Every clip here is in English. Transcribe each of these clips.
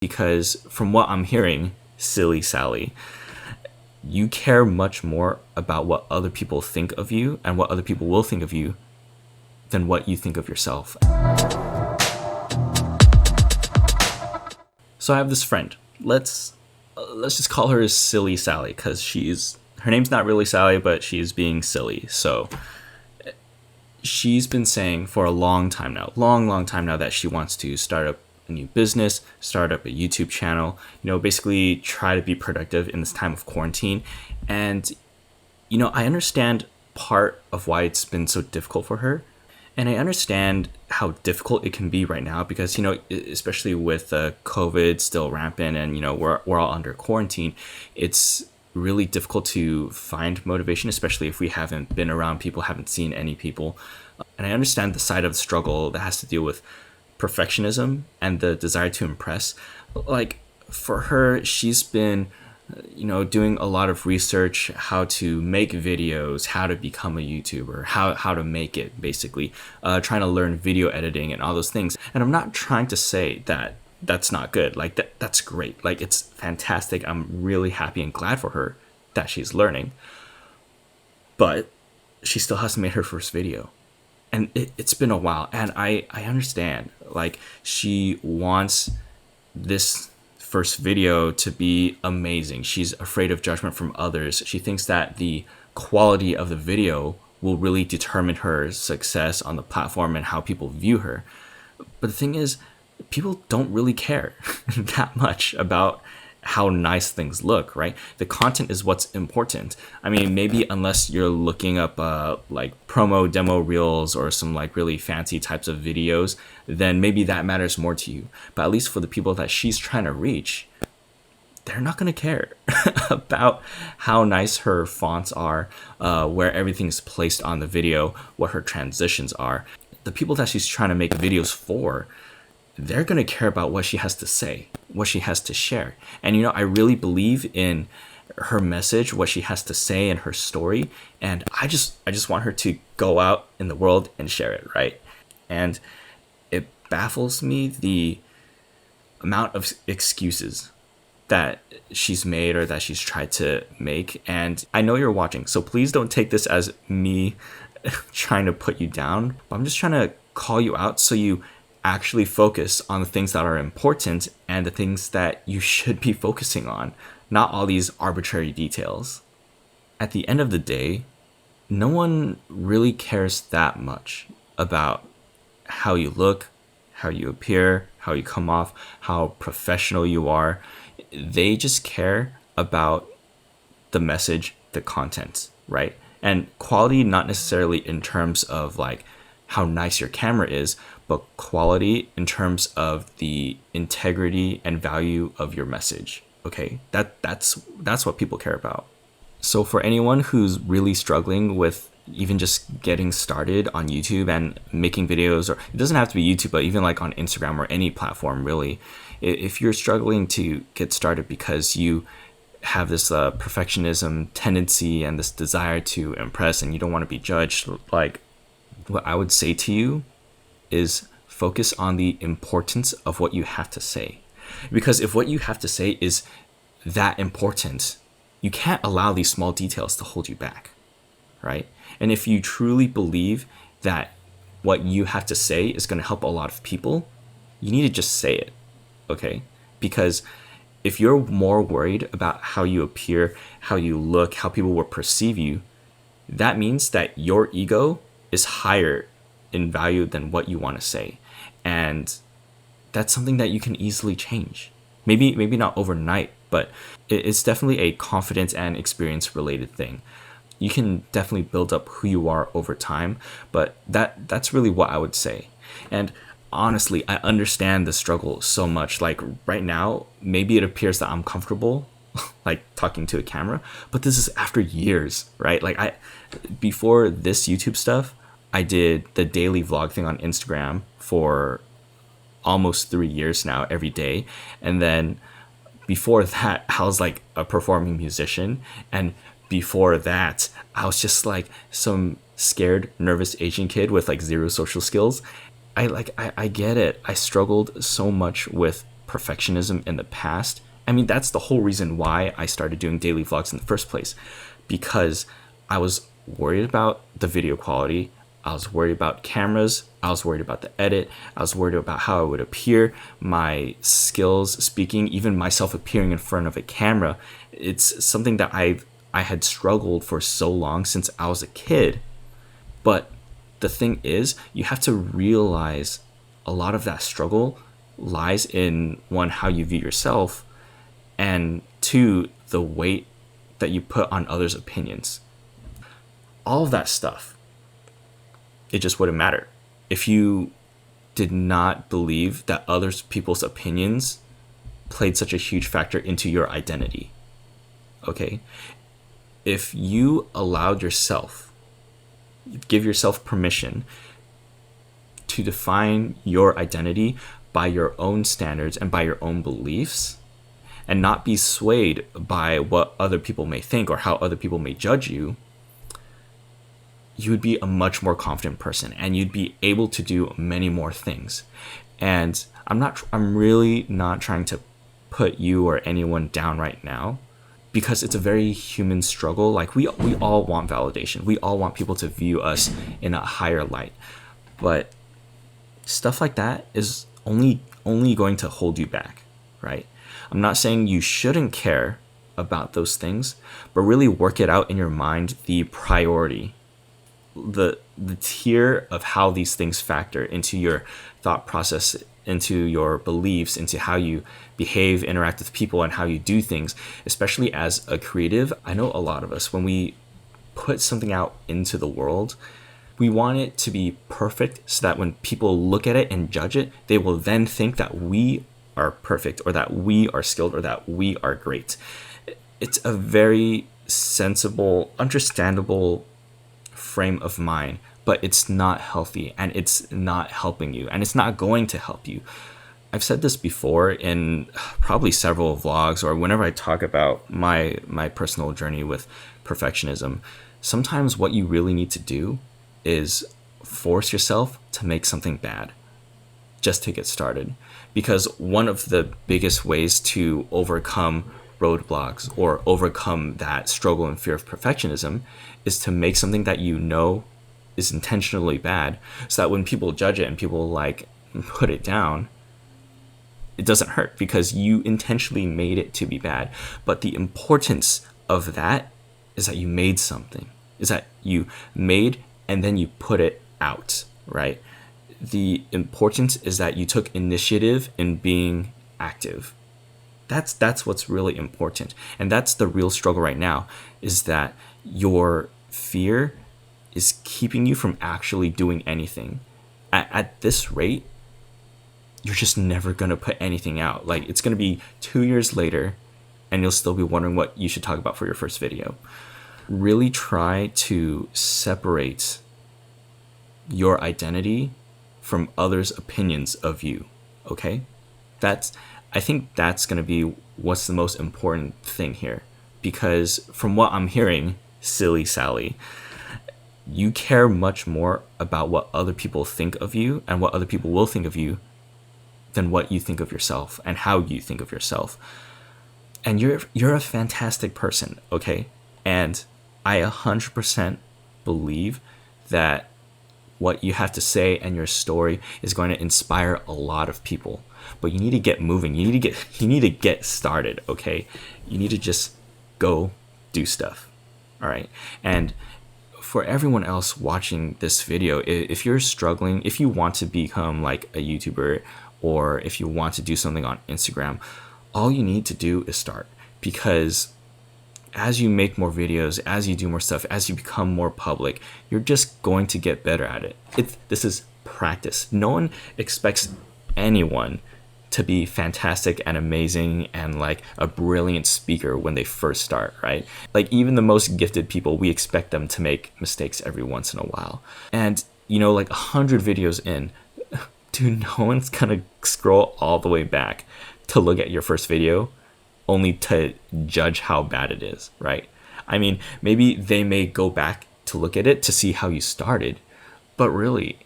because from what I'm hearing, silly Sally, you care much more about what other people think of you and what other people will think of you than what you think of yourself. So I have this friend. Let's just call her Silly Sally, because her name's not really Sally, but she's being silly. So she's been saying for a long time now, long time now, that she wants to start up a new business, start up a YouTube channel, basically try to be productive in this time of quarantine. And, I understand part of why it's been so difficult for her. And I understand how difficult it can be right now because, especially with COVID still rampant and, we're all under quarantine, it's really difficult to find motivation, especially if we haven't been around people, haven't seen any people. And I understand the side of the struggle that has to deal with perfectionism and the desire to impress. Like for her, she's been doing a lot of research, how to make videos, how to become a YouTuber, how to make it, basically, trying to learn video editing and all those things. And I'm not trying to say that that's not good. Like that's great. Like it's fantastic. I'm really happy and glad for her that she's learning. But she still hasn't made her first video. And it's been a while. And I understand. Like she wants this first video to be amazing. She's afraid of judgment from others. She thinks that the quality of the video will really determine her success on the platform and how people view her. But the thing is, people don't really care that much about how nice things look, right? The content is what's important. I mean, maybe unless you're looking up like promo demo reels or some like really fancy types of videos, then maybe that matters more to you. But at least for the people that she's trying to reach, they're not going to care about how nice her fonts are, where everything's placed on the video, what her transitions are. The people that she's trying to make videos for, they're going to care about what she has to say, what she has to share. And, I really believe in her message, what she has to say and her story. And I just want her to go out in the world and share it, right? And it baffles me the amount of excuses that she's made or that she's tried to make. And I know you're watching, so please don't take this as me trying to put you down. But I'm just trying to call you out so you actually focus on the things that are important and the things that you should be focusing on, not all these arbitrary details. At the end of the day, no one really cares that much about how you look, how you appear, how you come off, how professional you are. They just care about the message, the content, right? And quality, not necessarily in terms of like how nice your camera is, but quality in terms of the integrity and value of your message. Okay, that's what people care about. So for anyone who's really struggling with even just getting started on YouTube and making videos, or it doesn't have to be YouTube, but even like on Instagram or any platform really, if you're struggling to get started because you have this perfectionism tendency and this desire to impress and you don't want to be judged, like what I would say to you is focus on the importance of what you have to say. Because if what you have to say is that important, you can't allow these small details to hold you back, right? And if you truly believe that what you have to say is going to help a lot of people, you need to just say it, okay? Because if you're more worried about how you appear, how you look, how people will perceive you, that means that your ego is higher in value than what you want to say. And that's something that you can easily change. Maybe not overnight, but it's definitely a confidence and experience related thing. You can definitely build up who you are over time, but that's really what I would say. And honestly, I understand the struggle so much. Like right now, maybe it appears that I'm comfortable like talking to a camera, but this is after years, right? Like before this YouTube stuff, I did the daily vlog thing on Instagram for almost 3 years now, every day. And then before that, I was like a performing musician. And before that, I was just like some scared, nervous Asian kid with like zero social skills. I get it. I struggled so much with perfectionism in the past. I mean, that's the whole reason why I started doing daily vlogs in the first place, because I was worried about the video quality. I was worried about cameras. I was worried about the edit. I was worried about how I would appear, my skills speaking, even myself appearing in front of a camera. It's something that I had struggled for so long since I was a kid. But the thing is, you have to realize a lot of that struggle lies in, one, how you view yourself, and two, the weight that you put on others' opinions. All of that stuff, it just wouldn't matter if you did not believe that other people's opinions played such a huge factor into your identity. Okay? If you allowed yourself, give yourself permission to define your identity by your own standards and by your own beliefs, and not be swayed by what other people may think or how other people may judge you, you would be a much more confident person and you'd be able to do many more things. And I'm really not trying to put you or anyone down right now, because it's a very human struggle. Like we all want validation. We all want people to view us in a higher light. But stuff like that is only going to hold you back, right? I'm not saying you shouldn't care about those things, but really work it out in your mind, the priority, the tier of how these things factor into your thought process, into your beliefs, into how you behave, interact with people, and how you do things. Especially as a creative, I know a lot of us, when we put something out into the world, we want it to be perfect so that when people look at it and judge it, they will then think that we are perfect, or that we are skilled, or that we are great. It's a very sensible, understandable frame of mind, but it's not healthy, and it's not helping you, and it's not going to help you. I've said this before in probably several vlogs, or whenever I talk about my personal journey with perfectionism. Sometimes what you really need to do is force yourself to make something bad just to get started. Because one of the biggest ways to overcome roadblocks or overcome that struggle and fear of perfectionism is to make something that you know is intentionally bad, so that when people judge it and people like put it down, it doesn't hurt because you intentionally made it to be bad. But the importance of that is that you made something, is that you made and then you put it out, right? The importance is that you took initiative in being active. That's what's really important. And that's the real struggle right now, is that your fear is keeping you from actually doing anything. At this rate, you're just never going to put anything out. Like, it's going to be 2 years later and you'll still be wondering what you should talk about for your first video. Really try to separate your identity from others' opinions of you, okay? I think that's going to be what's the most important thing here. Because from what I'm hearing, silly Sally, you care much more about what other people think of you and what other people will think of you than what you think of yourself and how you think of yourself. And you're a fantastic person, okay? And I 100% believe that what you have to say and your story is going to inspire a lot of people. But you need to get moving. You need to get started, okay? You need to just go do stuff. All right? And for everyone else watching this video, if you're struggling, if you want to become like a YouTuber, or if you want to do something on Instagram, all you need to do is start. Because as you make more videos, as you do more stuff, as you become more public, you're just going to get better at it. This is practice. No one expects anyone to be fantastic and amazing and like a brilliant speaker when they first start, right? Like, even the most gifted people, we expect them to make mistakes every once in a while. And, like 100 videos in, dude, no one's gonna scroll all the way back to look at your first video only to judge how bad it is, right? I mean, maybe they may go back to look at it to see how you started, but really,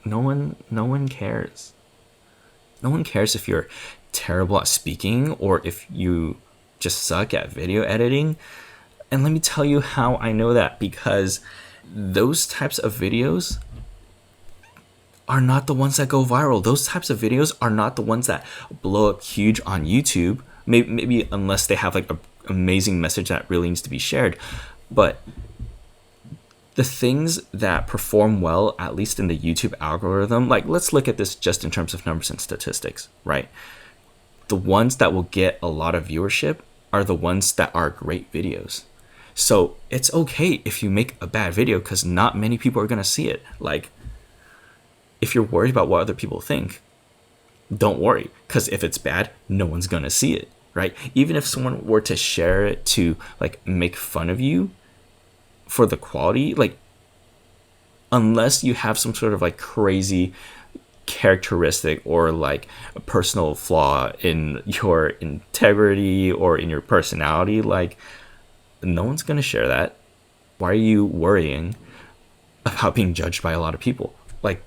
no one cares. No one cares if you're terrible at speaking or if you just suck at video editing. And let me tell you how I know that, because those types of videos are not the ones that go viral. Those types of videos are not the ones that blow up huge on YouTube. Maybe unless they have like an amazing message that really needs to be shared. But the things that perform well, at least in the YouTube algorithm, like let's look at this just in terms of numbers and statistics, right? The ones that will get a lot of viewership are the ones that are great videos. So it's okay if you make a bad video because not many people are going to see it. Like, if you're worried about what other people think, don't worry, because if it's bad, no one's going to see it, right? Even if someone were to share it to like make fun of you for the quality, like unless you have some sort of like crazy characteristic or like a personal flaw in your integrity or in your personality, like no one's going to share that. Why are you worrying about being judged by a lot of people? Like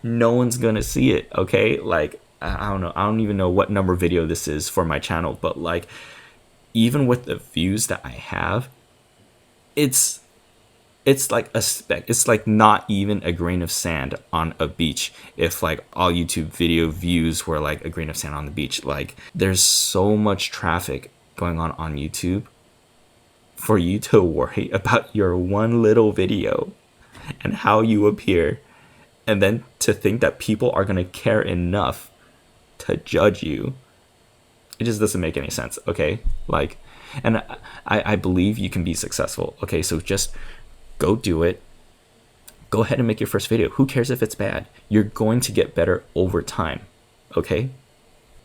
no one's gonna see it, okay? Like I don't know, I don't even know what number video this is for my channel, but like even with the views that I have, it's like a speck. It's like not even a grain of sand on a beach. If like all YouTube video views were like a grain of sand on the beach, like there's so much traffic going on YouTube for you to worry about your one little video and how you appear. And then to think that people are going to care enough to judge you, it just doesn't make any sense, okay? Like, and I believe you can be successful, okay? So just go do it. Go ahead and make your first video. Who cares if it's bad? You're going to get better over time, okay?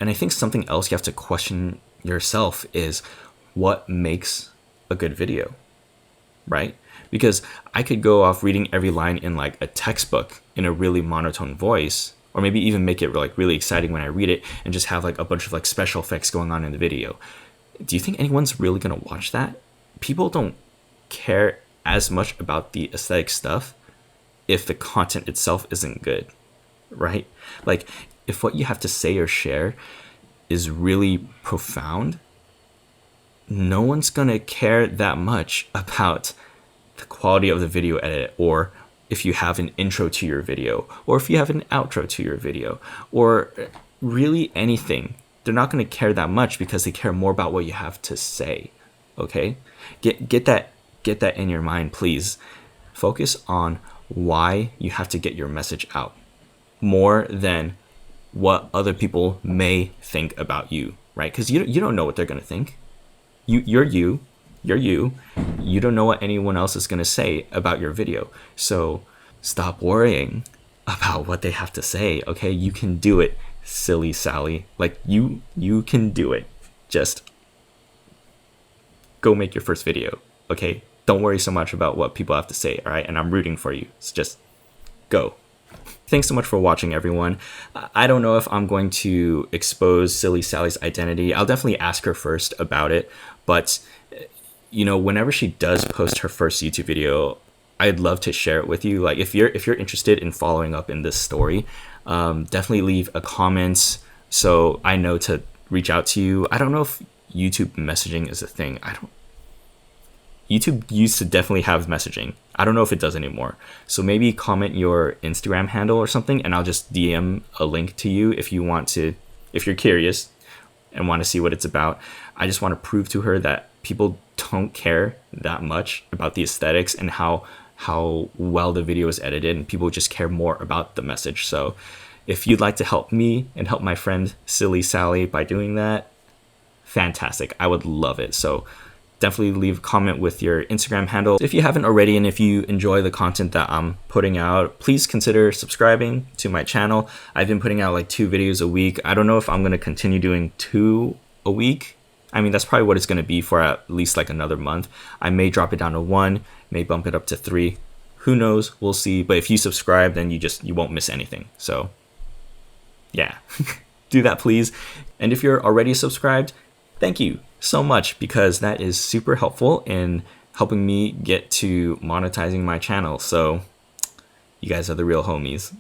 And I think something else you have to question yourself is what makes a good video, right? Because I could go off reading every line in like a textbook in a really monotone voice, or maybe even make it like really exciting when I read it and just have like a bunch of like special effects going on in the video. Do you think anyone's really going to watch that? People don't care as much about the aesthetic stuff if the content itself isn't good, right? Like if what you have to say or share is really profound, no one's going to care that much about the quality of the video edit, or if you have an intro to your video, or if you have an outro to your video, or really anything. They're not going to care that much because they care more about what you have to say, okay? Get that in your mind, please. Focus on why you have to get your message out more than what other people may think about you, right? Because you don't know what they're going to think. You're you. You don't know what anyone else is going to say about your video. So stop worrying about what they have to say, okay? You can do it, silly Sally. Like you can do it. Just go make your first video, okay? Don't worry so much about what people have to say, all right? And I'm rooting for you. So just go. Thanks so much for watching, everyone. I don't know if I'm going to expose Silly Sally's identity. I'll definitely ask her first about it, but you know, whenever she does post her first YouTube video, I'd love to share it with you. Like if you're interested in following up in this story, definitely leave a comment so I know to reach out to you. I don't know if YouTube messaging is a thing. YouTube used to definitely have messaging. I don't know if it does anymore. So maybe comment your Instagram handle or something, and I'll just DM a link to you if you want to, if you're curious and want to see what it's about. I just want to prove to her that people don't care that much about the aesthetics and how well the video is edited, and people just care more about the message. So if you'd like to help me and help my friend Silly Sally by doing that, fantastic. I would love it. So definitely leave a comment with your Instagram handle if you haven't already, and if you enjoy the content that I'm putting out, please consider subscribing to my channel. I've been putting out like 2 videos a week. I don't know if I'm going to continue doing 2 a week. I mean, that's probably what it's going to be for at least like another month. I may drop it down to 1, may bump it up to 3. Who knows? We'll see. But if you subscribe, then you won't miss anything. So yeah, do that, please. And if you're already subscribed, thank you so much, because that is super helpful in helping me get to monetizing my channel. So you guys are the real homies.